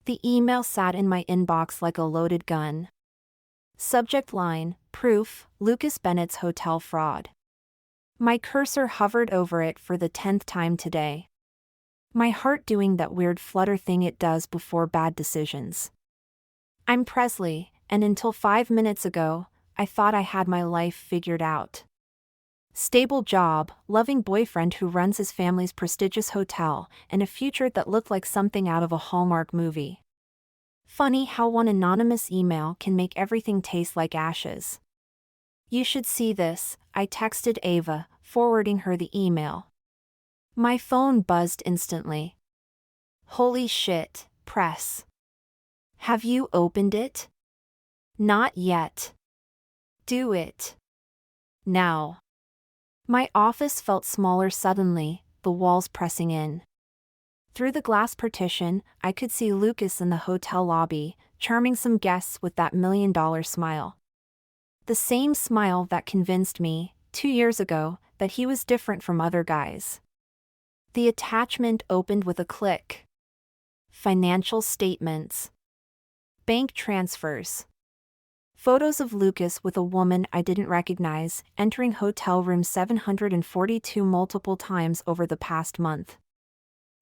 The email sat in my inbox like a loaded gun. Subject line, proof, Lucas Bennett's hotel fraud. My cursor hovered over it for the 10th time today. My heart doing that weird flutter thing it does before bad decisions. I'm Presley, and until 5 minutes ago, I thought I had my life figured out. Stable job, loving boyfriend who runs his family's prestigious hotel, and a future that looked like something out of a Hallmark movie. Funny how one anonymous email can make everything taste like ashes. You should see this, I texted Ava, forwarding her the email. My phone buzzed instantly. Holy shit, Press. Have you opened it? Not yet. Do it. Now. My office felt smaller suddenly, the walls pressing in. Through the glass partition, I could see Lucas in the hotel lobby, charming some guests with that $1,000,000 smile. The same smile that convinced me, 2 years ago, that he was different from other guys. The attachment opened with a click. Financial statements. Bank transfers. Photos of Lucas with a woman I didn't recognize, entering hotel room 742 multiple times over the past month.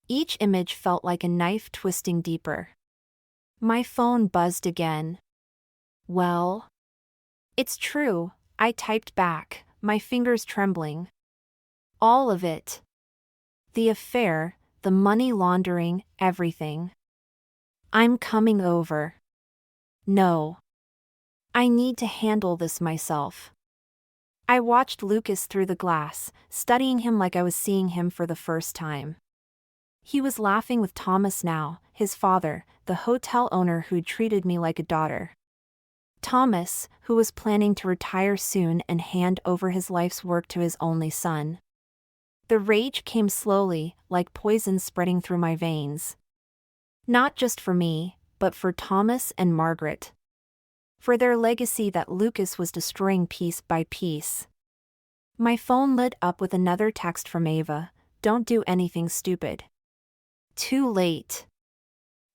Each image felt like a knife twisting deeper. My phone buzzed again. Well? It's true, I typed back, my fingers trembling. All of it. The affair, the money laundering, everything. I'm coming over. No. I need to handle this myself. I watched Lucas through the glass, studying him like I was seeing him for the first time. He was laughing with Thomas now, his father, the hotel owner who'd treated me like a daughter. Thomas, who was planning to retire soon and hand over his life's work to his only son. The rage came slowly, like poison spreading through my veins. Not just for me, but for Thomas and Margaret. For their legacy that Lucas was destroying piece by piece. My phone lit up with another text from Ava, "Don't do anything stupid." Too late.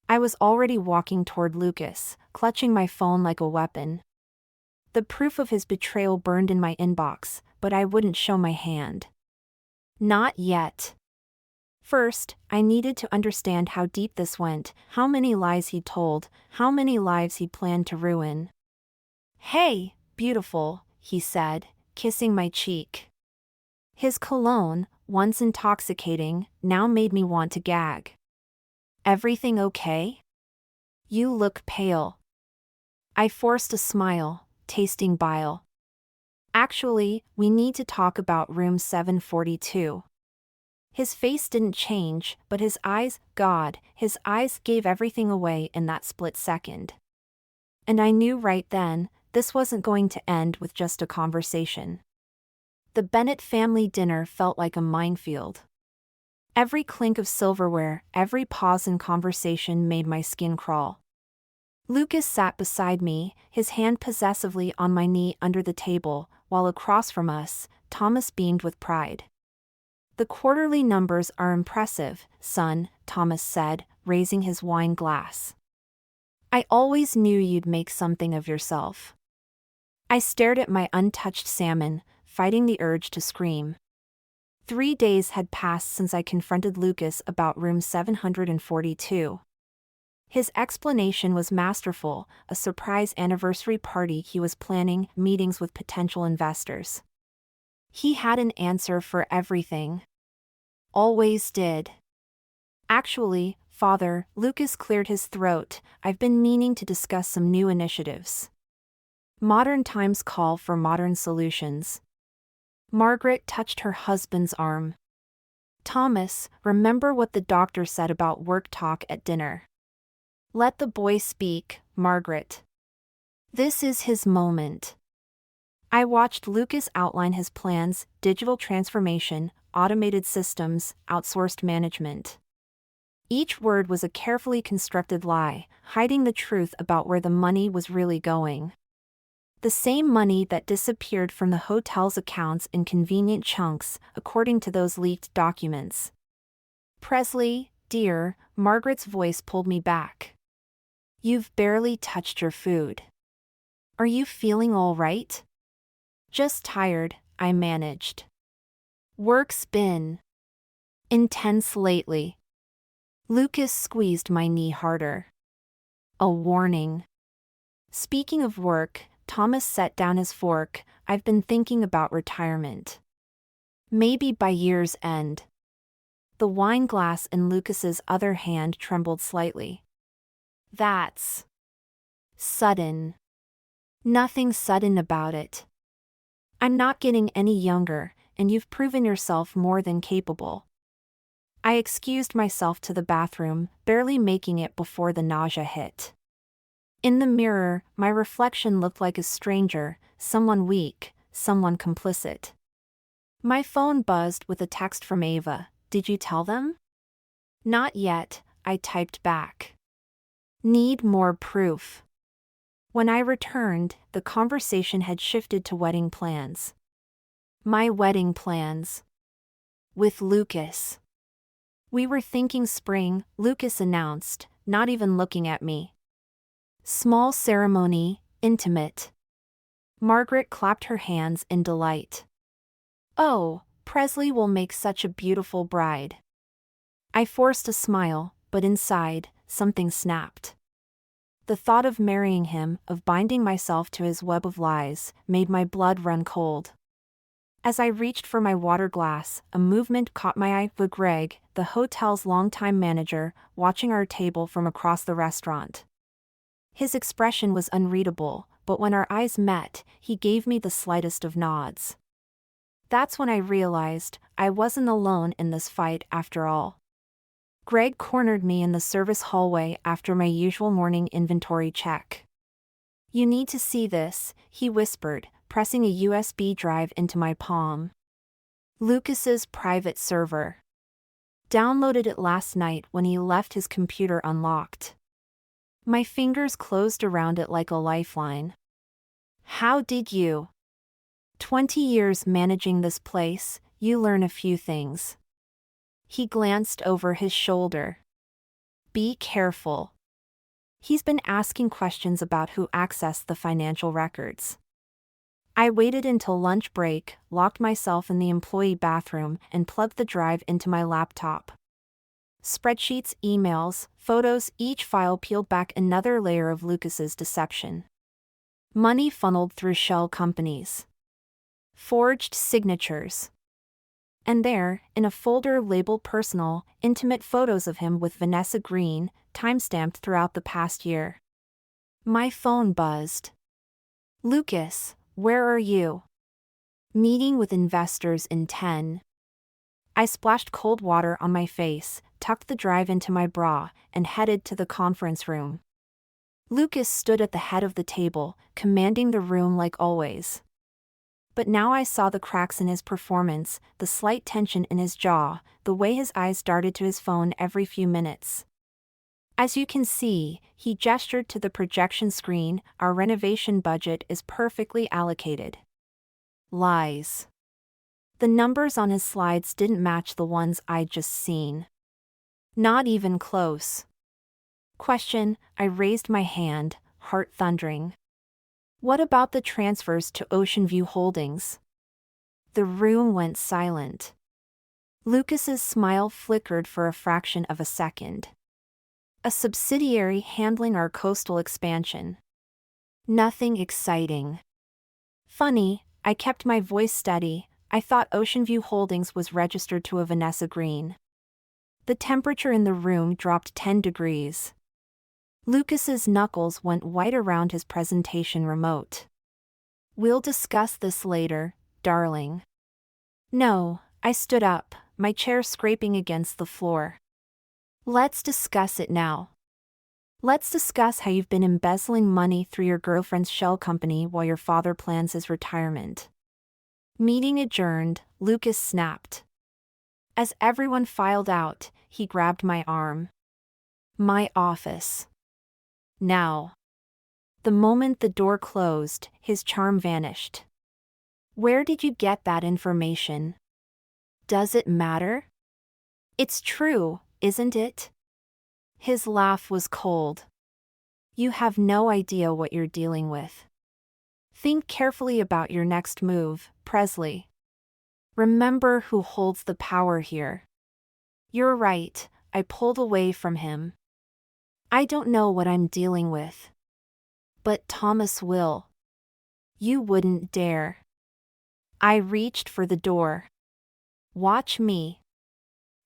I was already walking toward Lucas, clutching my phone like a weapon. The proof of his betrayal burned in my inbox, but I wouldn't show my hand. Not yet. First, I needed to understand how deep this went, how many lies he'd told, how many lives he'd planned to ruin. Hey, beautiful, he said, kissing my cheek. His cologne, once intoxicating, now made me want to gag. Everything okay? You look pale. I forced a smile, tasting bile. Actually, we need to talk about room 742. His face didn't change, but his eyes, God, his eyes gave everything away in that split second. And I knew right then, this wasn't going to end with just a conversation. The Bennett family dinner felt like a minefield. Every clink of silverware, every pause in conversation made my skin crawl. Lucas sat beside me, his hand possessively on my knee under the table, while across from us, Thomas beamed with pride. The quarterly numbers are impressive, son, Thomas said, raising his wine glass. I always knew you'd make something of yourself. I stared at my untouched salmon, fighting the urge to scream. 3 days had passed since I confronted Lucas about room 742. His explanation was masterful, a surprise anniversary party he was planning, meetings with potential investors. He had an answer for everything. Always did. Actually, Father, Lucas cleared his throat, I've been meaning to discuss some new initiatives. Modern times call for modern solutions. Margaret touched her husband's arm. Thomas, remember what the doctor said about work talk at dinner. Let the boy speak, Margaret. This is his moment. I watched Lucas outline his plans, digital transformation, automated systems, outsourced management. Each word was a carefully constructed lie, hiding the truth about where the money was really going. The same money that disappeared from the hotel's accounts in convenient chunks, according to those leaked documents. Presley, dear, Margaret's voice pulled me back. You've barely touched your food. Are you feeling all right? Just tired, I managed. Work's been intense lately. Lucas squeezed my knee harder. A warning. Speaking of work, Thomas set down his fork. I've been thinking about retirement. Maybe by year's end. The wine glass in Lucas's other hand trembled slightly. That's sudden. Nothing sudden about it. I'm not getting any younger, and you've proven yourself more than capable. I excused myself to the bathroom, barely making it before the nausea hit. In the mirror, my reflection looked like a stranger, someone weak, someone complicit. My phone buzzed with a text from Ava. Did you tell them? Not yet, I typed back. Need more proof. When I returned, the conversation had shifted to wedding plans. My wedding plans. With Lucas. We were thinking spring, Lucas announced, not even looking at me. Small ceremony, intimate. Margaret clapped her hands in delight. Oh, Presley will make such a beautiful bride. I forced a smile, but inside, something snapped. The thought of marrying him, of binding myself to his web of lies, made my blood run cold. As I reached for my water glass, a movement caught my eye. Greg, the hotel's longtime manager, watching our table from across the restaurant. His expression was unreadable, but when our eyes met, he gave me the slightest of nods. That's when I realized I wasn't alone in this fight after all. Greg cornered me in the service hallway after my usual morning inventory check. You need to see this, he whispered, pressing a USB drive into my palm. Lucas's private server. Downloaded it last night when he left his computer unlocked. My fingers closed around it like a lifeline. How did you? 20 years managing this place, you learn a few things. He glanced over his shoulder. Be careful. He's been asking questions about who accessed the financial records. I waited until lunch break, locked myself in the employee bathroom, and plugged the drive into my laptop. Spreadsheets, emails, photos, each file peeled back another layer of Lucas's deception. Money funneled through shell companies. Forged signatures. And there, in a folder labeled personal, intimate photos of him with Vanessa Green, timestamped throughout the past year. My phone buzzed. Lucas, where are you? Meeting with investors in 10. I splashed cold water on my face, tucked the drive into my bra, and headed to the conference room. Lucas stood at the head of the table, commanding the room like always. But now I saw the cracks in his performance, the slight tension in his jaw, the way his eyes darted to his phone every few minutes. As you can see, he gestured to the projection screen, our renovation budget is perfectly allocated. Lies. The numbers on his slides didn't match the ones I'd just seen. Not even close. Question, I raised my hand, heart thundering. What about the transfers to Ocean View Holdings? The room went silent. Lucas's smile flickered for a fraction of a second. A subsidiary handling our coastal expansion. Nothing exciting. Funny, I kept my voice steady. I thought Ocean View Holdings was registered to a Vanessa Green. The temperature in the room dropped 10 degrees. Lucas's knuckles went white around his presentation remote. We'll discuss this later, darling. No, I stood up, my chair scraping against the floor. Let's discuss it now. Let's discuss how you've been embezzling money through your girlfriend's shell company while your father plans his retirement. Meeting adjourned, Lucas snapped. As everyone filed out, he grabbed my arm. My office. Now. The moment the door closed, his charm vanished. Where did you get that information? Does it matter? It's true, isn't it? His laugh was cold. You have no idea what you're dealing with. Think carefully about your next move, Presley. Remember who holds the power here. You're right, I pulled away from him. I don't know what I'm dealing with. But Thomas will. You wouldn't dare. I reached for the door. Watch me.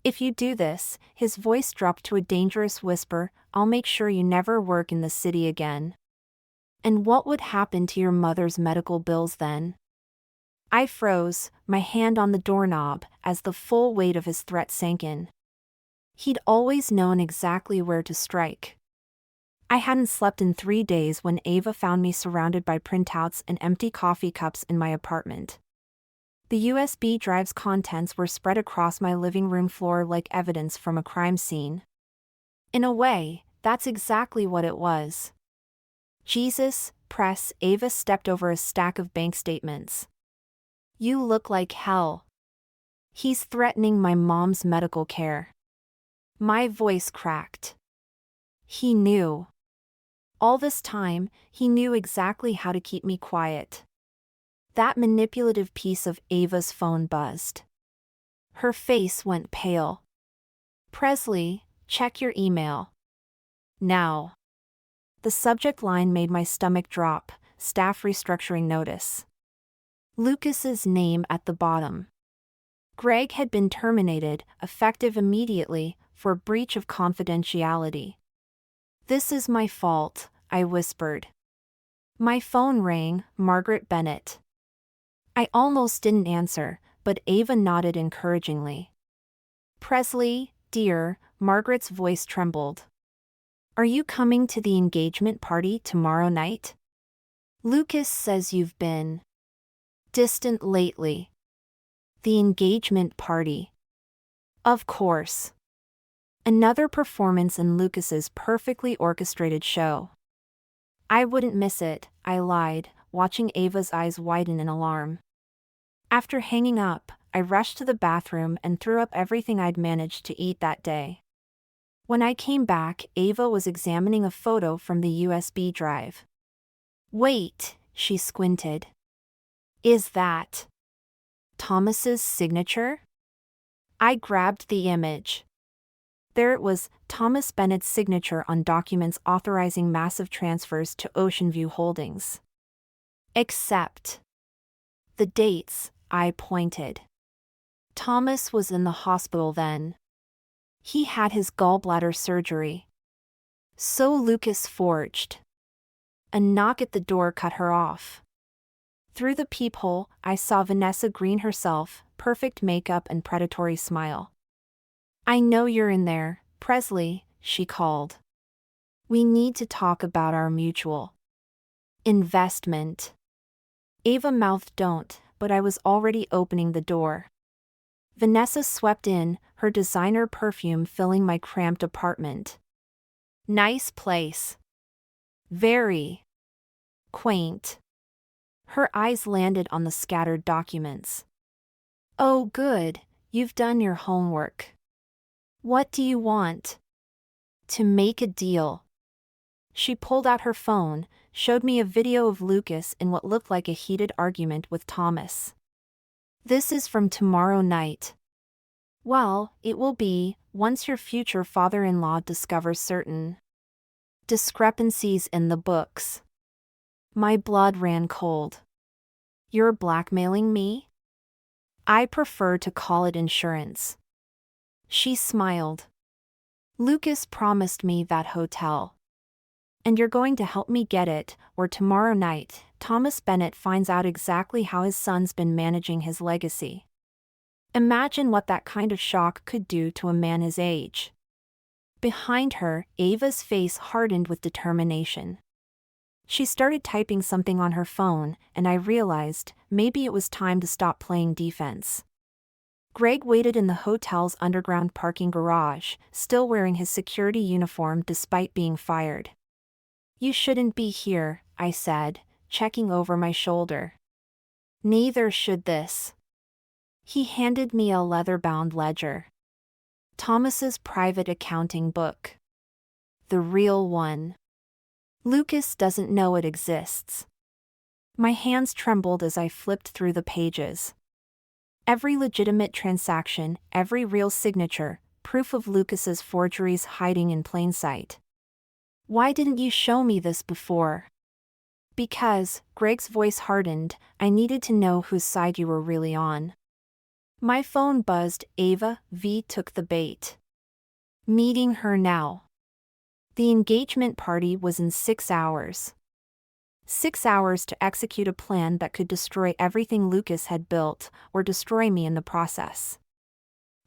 If you do this, his voice dropped to a dangerous whisper, I'll make sure you never work in the city again. And what would happen to your mother's medical bills then? I froze, my hand on the doorknob, as the full weight of his threat sank in. He'd always known exactly where to strike. I hadn't slept in 3 days when Ava found me surrounded by printouts and empty coffee cups in my apartment. The USB drive's contents were spread across my living room floor like evidence from a crime scene. In a way, that's exactly what it was. Jesus, Press, Ava stepped over a stack of bank statements. You look like hell. He's threatening my mom's medical care. My voice cracked. He knew. All this time, he knew exactly how to keep me quiet. That manipulative piece of Ava's phone buzzed. Her face went pale. Presley, check your email. Now. The subject line made my stomach drop, staff restructuring notice. Lucas's name at the bottom. Greg had been terminated, effective immediately, for breach of confidentiality. This is my fault, I whispered. My phone rang, Margaret Bennett. I almost didn't answer, but Ava nodded encouragingly. Presley, dear, Margaret's voice trembled. Are you coming to the engagement party tomorrow night? Lucas says you've been distant lately. The engagement party. Of course. Another performance in Lucas's perfectly orchestrated show. I wouldn't miss it, I lied, watching Ava's eyes widen in alarm. After hanging up, I rushed to the bathroom and threw up everything I'd managed to eat that day. When I came back, Ava was examining a photo from the USB drive. Wait, she squinted. Is that Thomas's signature? I grabbed the image. There it was, Thomas Bennett's signature on documents authorizing massive transfers to Ocean View Holdings. Except the dates, I pointed. Thomas was in the hospital then. He had his gallbladder surgery. So Lucas forged. A knock at the door cut her off. Through the peephole, I saw Vanessa Green herself, perfect makeup and predatory smile. I know you're in there, Presley, she called. We need to talk about our mutual investment. Ava mouthed don't, but I was already opening the door. Vanessa swept in, her designer perfume filling my cramped apartment. Nice place. Very quaint. Her eyes landed on the scattered documents. Oh good, you've done your homework. What do you want? To make a deal. She pulled out her phone, showed me a video of Lucas in what looked like a heated argument with Thomas. This is from tomorrow night. Well, it will be, once your future father-in-law discovers certain discrepancies in the books. My blood ran cold. You're blackmailing me? I prefer to call it insurance. She smiled. Lucas promised me that hotel. And you're going to help me get it, or tomorrow night, Thomas Bennett finds out exactly how his son's been managing his legacy. Imagine what that kind of shock could do to a man his age. Behind her, Ava's face hardened with determination. She started typing something on her phone, and I realized maybe it was time to stop playing defense. Greg waited in the hotel's underground parking garage, still wearing his security uniform despite being fired. You shouldn't be here, I said, checking over my shoulder. Neither should this. He handed me a leather-bound ledger. Thomas's private accounting book. The real one. Lucas doesn't know it exists. My hands trembled as I flipped through the pages. Every legitimate transaction, every real signature, proof of Lucas's forgeries hiding in plain sight. Why didn't you show me this before? Because, Greg's voice hardened, I needed to know whose side you were really on. My phone buzzed. Ava V took the bait. Meeting her now. The engagement party was in 6 hours. 6 hours to execute a plan that could destroy everything Lucas had built, or destroy me in the process.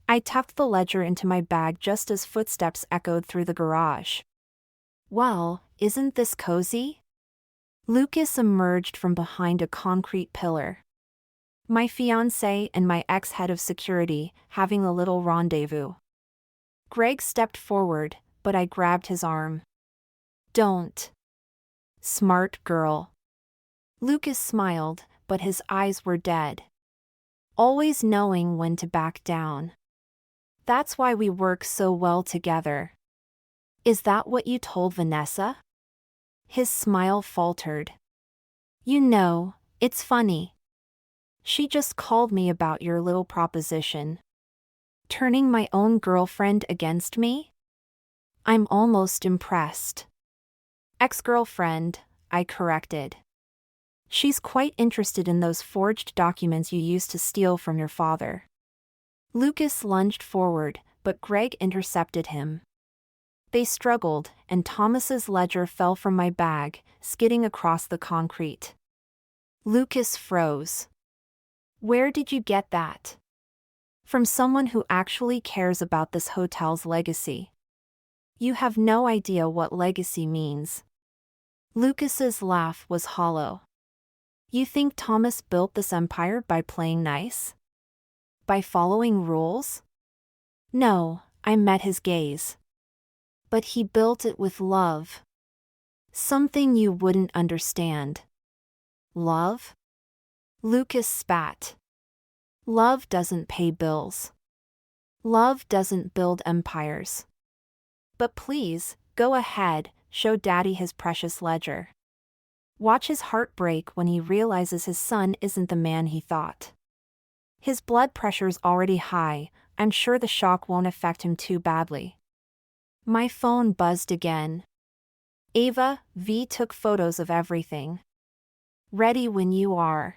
I tucked the ledger into my bag just as footsteps echoed through the garage. Well, isn't this cozy? Lucas emerged from behind a concrete pillar. My fiancé and my ex-head of security, having a little rendezvous. Greg stepped forward, but I grabbed his arm. Don't. Smart girl. Lucas smiled, but his eyes were dead. Always knowing when to back down. That's why we work so well together. Is that what you told Vanessa? His smile faltered. You know, it's funny. She just called me about your little proposition. Turning my own girlfriend against me? I'm almost impressed. Ex-girlfriend, I corrected. She's quite interested in those forged documents you used to steal from your father. Lucas lunged forward, but Greg intercepted him. They struggled, and Thomas's ledger fell from my bag, skidding across the concrete. Lucas froze. Where did you get that? From someone who actually cares about this hotel's legacy. You have no idea what legacy means. Lucas's laugh was hollow. You think Thomas built this empire by playing nice? By following rules? No, I met his gaze. But he built it with love. Something you wouldn't understand. Love? Lucas spat. Love doesn't pay bills. Love doesn't build empires. But please, go ahead, show Daddy his precious ledger. Watch his heart break when he realizes his son isn't the man he thought. His blood pressure's already high, I'm sure the shock won't affect him too badly. My phone buzzed again. Ava V took photos of everything. Ready when you are.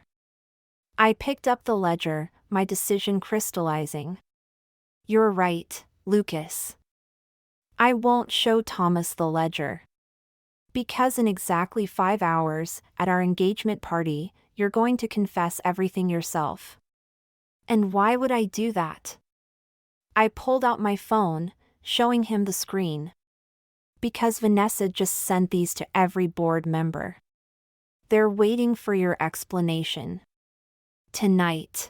I picked up the ledger, my decision crystallizing. You're right, Lucas. I won't show Thomas the ledger. Because in exactly 5 hours, at our engagement party, you're going to confess everything yourself. And why would I do that? I pulled out my phone, showing him the screen. Because Vanessa just sent these to every board member. They're waiting for your explanation. Tonight.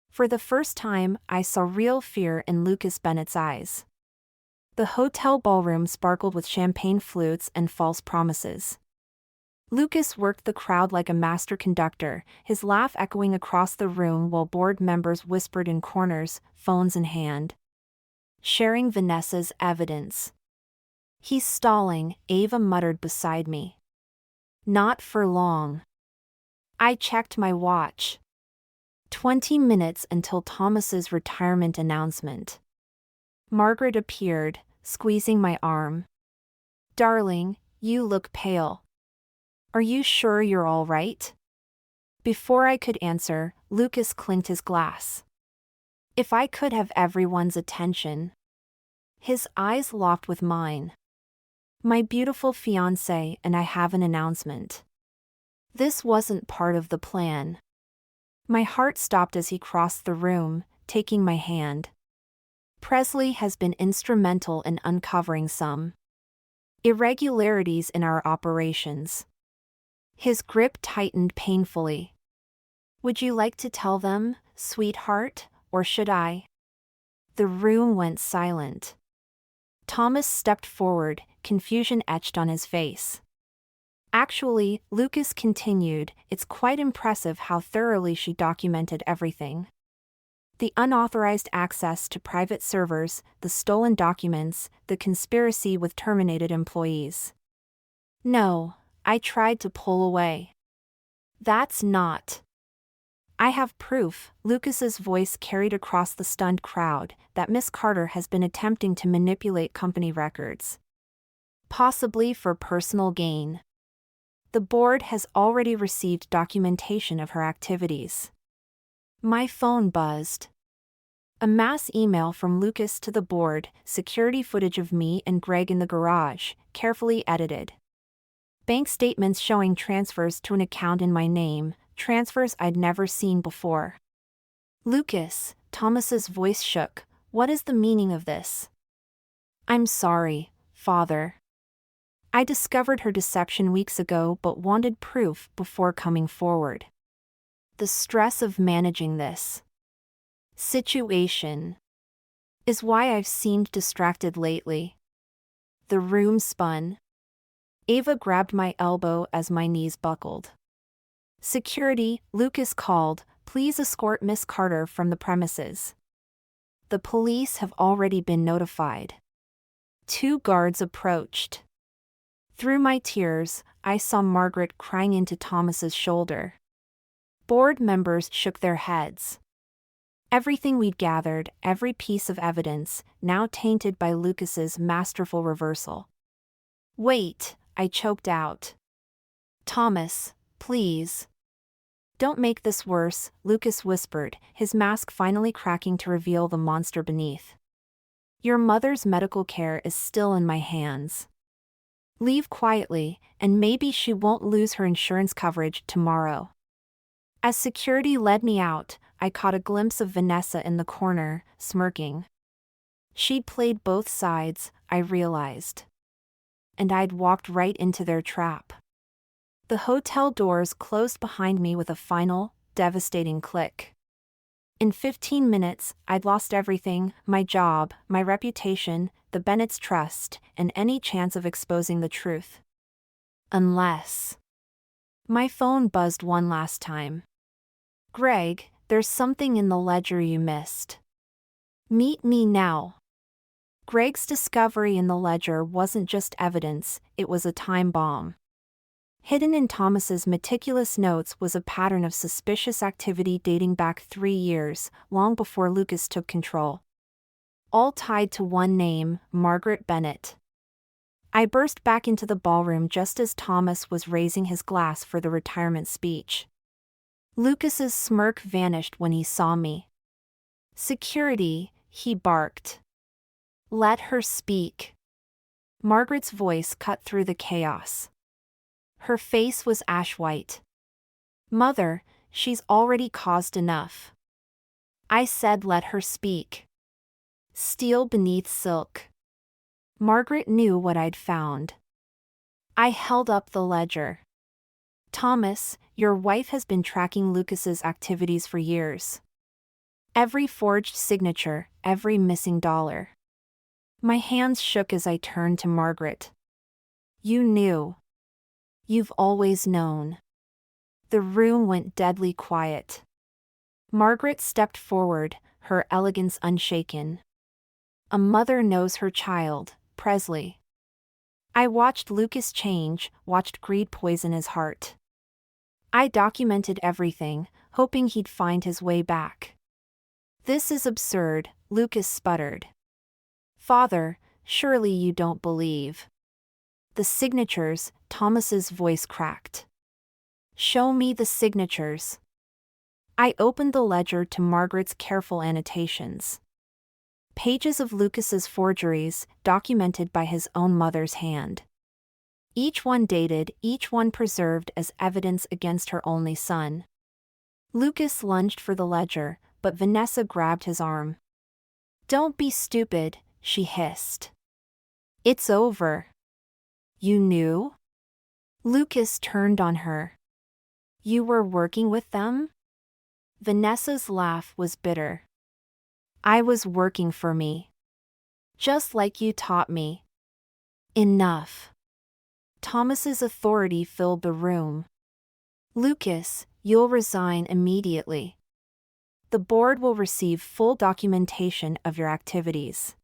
For the first time, I saw real fear in Lucas Bennett's eyes. The hotel ballroom sparkled with champagne flutes and false promises. Lucas worked the crowd like a master conductor, his laugh echoing across the room while board members whispered in corners, phones in hand. Sharing Vanessa's evidence. He's stalling, Ava muttered beside me. Not for long. I checked my watch. 20 minutes until Thomas's retirement announcement. Margaret appeared, squeezing my arm. Darling, you look pale. Are you sure you're all right? Before I could answer, Lucas clinked his glass. If I could have everyone's attention. His eyes locked with mine. My beautiful fiancé and I have an announcement. This wasn't part of the plan. My heart stopped as he crossed the room, taking my hand. Presley has been instrumental in uncovering some irregularities in our operations. His grip tightened painfully. Would you like to tell them, sweetheart, or should I? The room went silent. Thomas stepped forward, confusion etched on his face. Actually, Lucas continued, it's quite impressive how thoroughly she documented everything. The unauthorized access to private servers, the stolen documents, the conspiracy with terminated employees. No, I tried to pull away. That's not. I have proof, Lucas's voice carried across the stunned crowd, that Miss Carter has been attempting to manipulate company records. Possibly for personal gain. The board has already received documentation of her activities. My phone buzzed. A mass email from Lucas to the board, security footage of me and Greg in the garage, carefully edited. Bank statements showing transfers to an account in my name, transfers I'd never seen before. Lucas, Thomas's voice shook. What is the meaning of this? I'm sorry, Father. I discovered her deception weeks ago but wanted proof before coming forward. The stress of managing this situation is why I've seemed distracted lately. The room spun. Ava grabbed my elbow as my knees buckled. Security, Lucas called, please escort Miss Carter from the premises. The police have already been notified. 2 guards approached. Through my tears, I saw Margaret crying into Thomas's shoulder. Board members shook their heads. Everything we'd gathered, every piece of evidence, now tainted by Lucas's masterful reversal. Wait, I choked out. Thomas, please. Don't make this worse, Lucas whispered, his mask finally cracking to reveal the monster beneath. Your mother's medical care is still in my hands. Leave quietly, and maybe she won't lose her insurance coverage tomorrow. As security led me out, I caught a glimpse of Vanessa in the corner, smirking. She'd played both sides, I realized. And I'd walked right into their trap. The hotel doors closed behind me with a final, devastating click. In 15 minutes, I'd lost everything, my job, my reputation, the Bennetts' trust, and any chance of exposing the truth. Unless... My phone buzzed one last time. Greg, there's something in the ledger you missed. Meet me now. Greg's discovery in the ledger wasn't just evidence, it was a time bomb. Hidden in Thomas's meticulous notes was a pattern of suspicious activity dating back 3 years, long before Lucas took control. All tied to one name, Margaret Bennett. I burst back into the ballroom just as Thomas was raising his glass for the retirement speech. Lucas's smirk vanished when he saw me. Security, he barked. Let her speak. Margaret's voice cut through the chaos. Her face was ash-white. Mother, she's already caused enough. I said let her speak. Steel beneath silk. Margaret knew what I'd found. I held up the ledger. Thomas, your wife has been tracking Lucas's activities for years. Every forged signature, every missing dollar. My hands shook as I turned to Margaret. You knew. You've always known. The room went deadly quiet. Margaret stepped forward, her elegance unshaken. A mother knows her child, Presley. I watched Lucas change, watched greed poison his heart. I documented everything, hoping he'd find his way back. This is absurd, Lucas sputtered. Father, surely you don't believe. The signatures, Thomas's voice cracked. Show me the signatures. I opened the ledger to Margaret's careful annotations. Pages of Lucas's forgeries, documented by his own mother's hand. Each one dated, each one preserved as evidence against her only son. Lucas lunged for the ledger, but Vanessa grabbed his arm. Don't be stupid, she hissed. It's over. You knew? Lucas turned on her. You were working with them? Vanessa's laugh was bitter. I was working for me. Just like you taught me. Enough. Thomas's authority filled the room. Lucas, you'll resign immediately. The board will receive full documentation of your activities.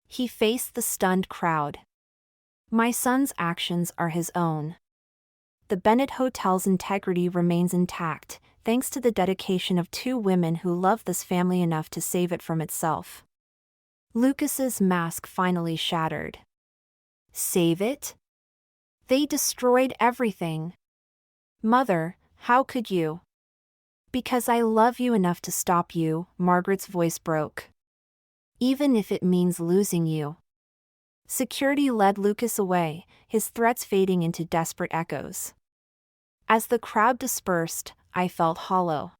He faced the stunned crowd. My son's actions are his own. The Bennett Hotel's integrity remains intact, thanks to the dedication of two women who love this family enough to save it from itself. Lucas's mask finally shattered. Save it? They destroyed everything. Mother, how could you? Because I love you enough to stop you, Margaret's voice broke. Even if it means losing you. Security led Lucas away, his threats fading into desperate echoes. As the crowd dispersed, I felt hollow.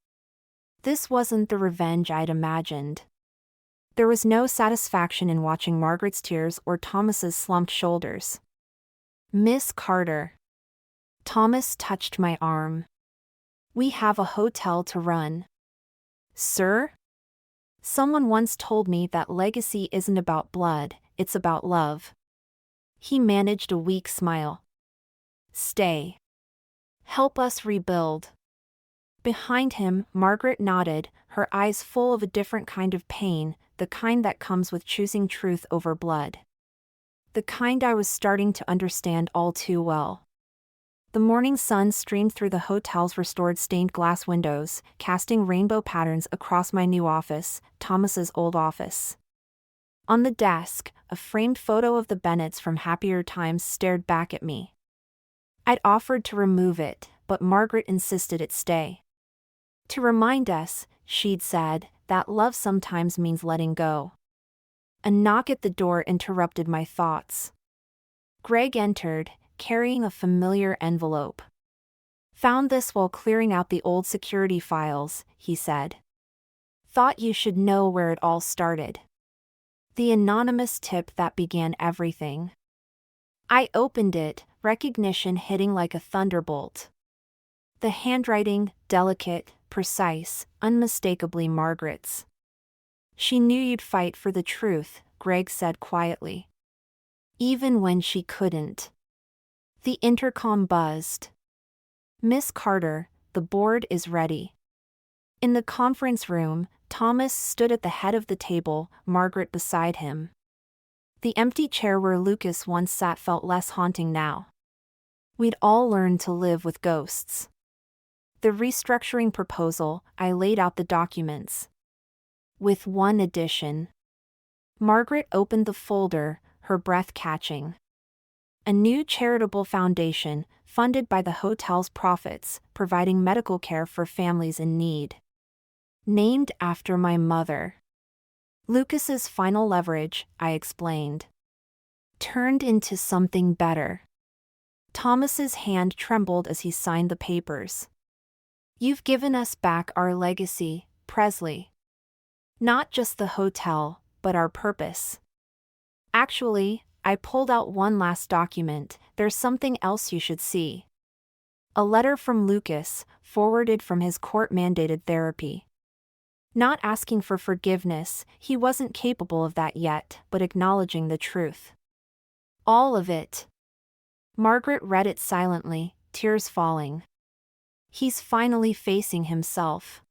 This wasn't the revenge I'd imagined. There was no satisfaction in watching Margaret's tears or Thomas's slumped shoulders. Miss Carter. Thomas touched my arm. We have a hotel to run. Sir? Someone once told me that legacy isn't about blood, it's about love. He managed a weak smile. Stay. Help us rebuild. Behind him, Margaret nodded, her eyes full of a different kind of pain, the kind that comes with choosing truth over blood. The kind I was starting to understand all too well. The morning sun streamed through the hotel's restored stained glass windows, casting rainbow patterns across my new office, Thomas's old office. On the desk, a framed photo of the Bennetts from happier times stared back at me. I'd offered to remove it, but Margaret insisted it stay. To remind us, she'd said, that love sometimes means letting go. A knock at the door interrupted my thoughts. Greg entered, carrying a familiar envelope. Found this while clearing out the old security files, he said. Thought you should know where it all started. The anonymous tip that began everything. I opened it, recognition hitting like a thunderbolt. The handwriting, delicate, precise, unmistakably Margaret's. She knew you'd fight for the truth, Greg said quietly. Even when she couldn't. The intercom buzzed. Miss Carter, the board is ready. In the conference room, Thomas stood at the head of the table, Margaret beside him. The empty chair where Lucas once sat felt less haunting now. We'd all learned to live with ghosts. The restructuring proposal, I laid out the documents. With one addition. Margaret opened the folder, her breath catching. A new charitable foundation, funded by the hotel's profits, providing medical care for families in need. Named after my mother. Lucas's final leverage, I explained. Turned into something better. Thomas's hand trembled as he signed the papers. You've given us back our legacy, Presley. Not just the hotel, but our purpose. Actually, I pulled out one last document, there's something else you should see. A letter from Lucas, forwarded from his court-mandated therapy. Not asking for forgiveness, he wasn't capable of that yet, but acknowledging the truth. All of it. Margaret read it silently, tears falling. He's finally facing himself.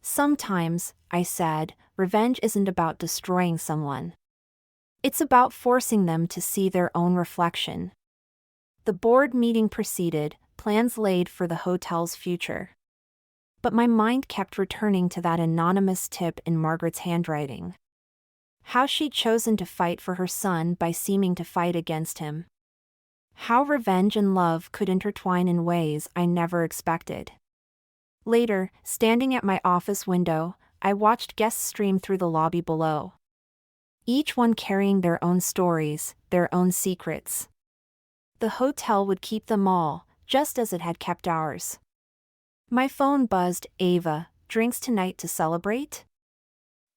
Sometimes, I said, revenge isn't about destroying someone. It's about forcing them to see their own reflection. The board meeting proceeded, plans laid for the hotel's future. But my mind kept returning to that anonymous tip in Margaret's handwriting. How she'd chosen to fight for her son by seeming to fight against him. How revenge and love could intertwine in ways I never expected. Later, standing at my office window, I watched guests stream through the lobby below. Each one carrying their own stories, their own secrets. The hotel would keep them all, just as it had kept ours. My phone buzzed. Ava, drinks tonight to celebrate?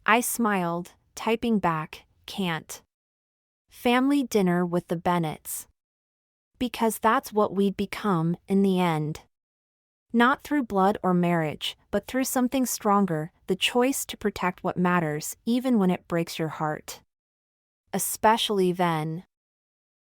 I smiled, typing back, can't. Family dinner with the Bennetts. Because that's what we'd become, in the end. Not through blood or marriage, but through something stronger, the choice to protect what matters, even when it breaks your heart. Especially then.